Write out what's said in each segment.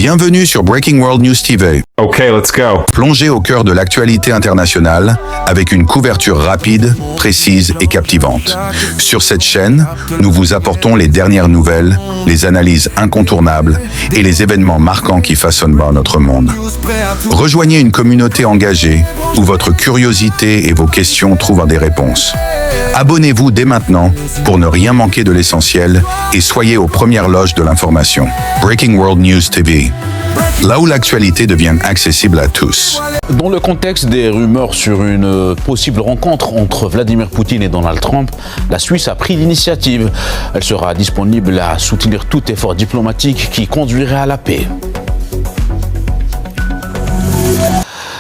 Bienvenue sur Breaking World News TV. Okay, let's go. Plongez au cœur de l'actualité internationale avec une couverture rapide, précise et captivante. Sur cette chaîne, nous vous apportons les dernières nouvelles, les analyses incontournables et les événements marquants qui façonnent notre monde. Rejoignez une communauté engagée où votre curiosité et vos questions trouvent des réponses. Abonnez-vous dès maintenant pour ne rien manquer de l'essentiel et soyez aux premières loges de l'information. Breaking World News TV. Là où l'actualité devient accessible à tous. Dans le contexte des rumeurs sur une possible rencontre entre Vladimir Poutine et Donald Trump, la Suisse a pris l'initiative. Elle sera disponible à soutenir tout effort diplomatique qui conduirait à la paix.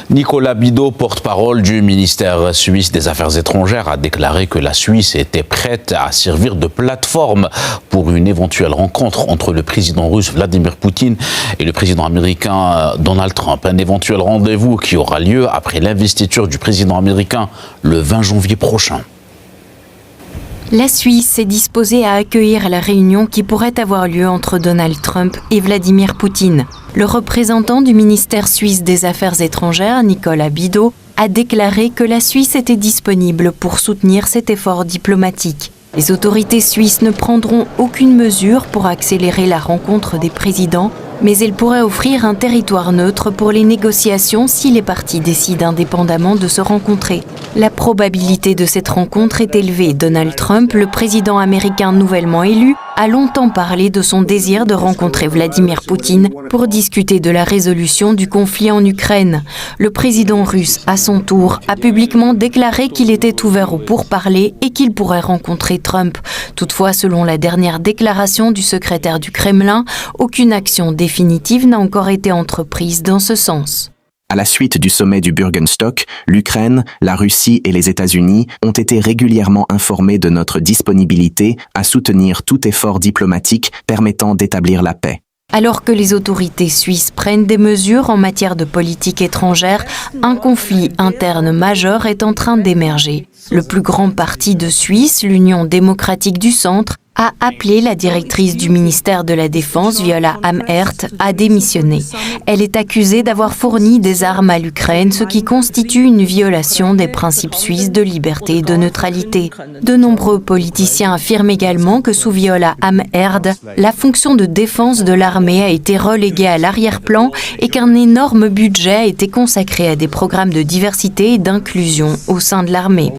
Nicolas Bidault, porte-parole du ministère suisse des Affaires étrangères, a déclaré que la Suisse était prête à servir de plateforme pour une éventuelle rencontre entre le président russe Vladimir Poutine et le président américain Donald Trump. Un éventuel rendez-vous qui aura lieu après l'investiture du président américain le 20 janvier prochain. La Suisse est disposée à accueillir la réunion qui pourrait avoir lieu entre Donald Trump et Vladimir Poutine. Le représentant du ministère suisse des Affaires étrangères, Nicolas Bidault, a déclaré que la Suisse était disponible pour soutenir cet effort diplomatique. Les autorités suisses ne prendront aucune mesure pour accélérer la rencontre des présidents, mais elles pourraient offrir un territoire neutre pour les négociations si les parties décident indépendamment de se rencontrer. La probabilité de cette rencontre est élevée. Donald Trump, le président américain nouvellement élu, a longtemps parlé de son désir de rencontrer Vladimir Poutine pour discuter de la résolution du conflit en Ukraine. Le président russe, à son tour, a publiquement déclaré qu'il était ouvert aux pourparlers et qu'il pourrait rencontrer Trump. Toutefois, selon la dernière déclaration du secrétaire du Kremlin, aucune action définitive n'a encore été entreprise dans ce sens. À la suite du sommet du Bürgenstock, l'Ukraine, la Russie et les États-Unis ont été régulièrement informés de notre disponibilité à soutenir tout effort diplomatique permettant d'établir la paix. Alors que les autorités suisses prennent des mesures en matière de politique étrangère, un conflit interne majeur est en train d'émerger. Le plus grand parti de Suisse, l'Union démocratique du Centre, a appelé la directrice du ministère de la Défense, Viola Amherd, à démissionner. Elle est accusée d'avoir fourni des armes à l'Ukraine, ce qui constitue une violation des principes suisses de liberté et de neutralité. De nombreux politiciens affirment également que sous Viola Amherd, la fonction de défense de l'armée a été reléguée à l'arrière-plan et qu'un énorme budget a été consacré à des programmes de diversité et d'inclusion au sein de l'armée.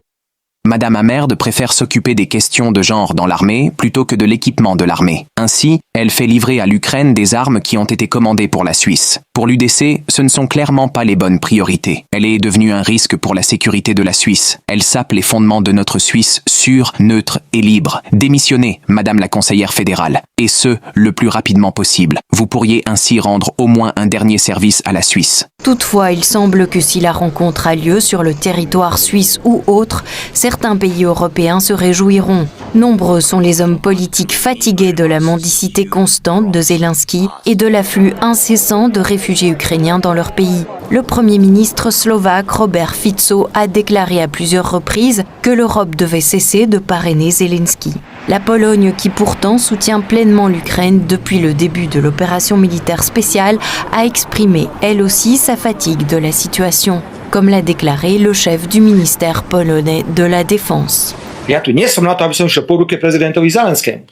Madame Amherd préfère s'occuper des questions de genre dans l'armée plutôt que de l'équipement de l'armée. Ainsi, elle fait livrer à l'Ukraine des armes qui ont été commandées pour la Suisse. Pour l'UDC, ce ne sont clairement pas les bonnes priorités. Elle est devenue un risque pour la sécurité de la Suisse. Elle sape les fondements de notre Suisse sûre, neutre et libre. Démissionnez, Madame la conseillère fédérale, et ce, le plus rapidement possible. Vous pourriez ainsi rendre au moins un dernier service à la Suisse. Toutefois, il semble que si la rencontre a lieu sur le territoire suisse ou autre, certains pays européens se réjouiront. Nombreux sont les hommes politiques fatigués de la mendicité constante de Zelensky et de l'afflux incessant de réfugiés ukrainiens dans leur pays. Le Premier ministre slovaque Robert Fico a déclaré à plusieurs reprises que l'Europe devait cesser de parrainer Zelensky. La Pologne, qui pourtant soutient pleinement l'Ukraine depuis le début de l'opération militaire spéciale, a exprimé elle aussi sa fatigue de la situation, comme l'a déclaré le chef du ministère polonais de la Défense.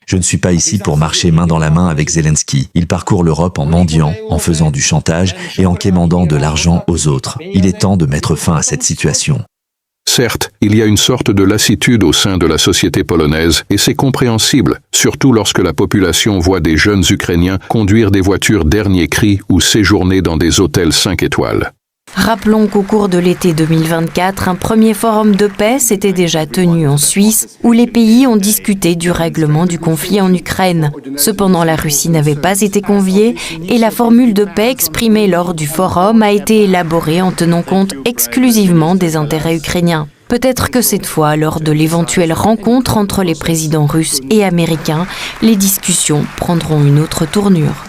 Je ne suis pas ici pour marcher main dans la main avec Zelensky. Il parcourt l'Europe en mendiant, en faisant du chantage et en quémandant de l'argent aux autres. Il est temps de mettre fin à cette situation. Certes, il y a une sorte de lassitude au sein de la société polonaise et c'est compréhensible, surtout lorsque la population voit des jeunes Ukrainiens conduire des voitures dernier cri ou séjourner dans des hôtels 5 étoiles. Rappelons qu'au cours de l'été 2024, un premier forum de paix s'était déjà tenu en Suisse, où les pays ont discuté du règlement du conflit en Ukraine. Cependant, la Russie n'avait pas été conviée et la formule de paix exprimée lors du forum a été élaborée en tenant compte exclusivement des intérêts ukrainiens. Peut-être que cette fois, lors de l'éventuelle rencontre entre les présidents russes et américains, les discussions prendront une autre tournure.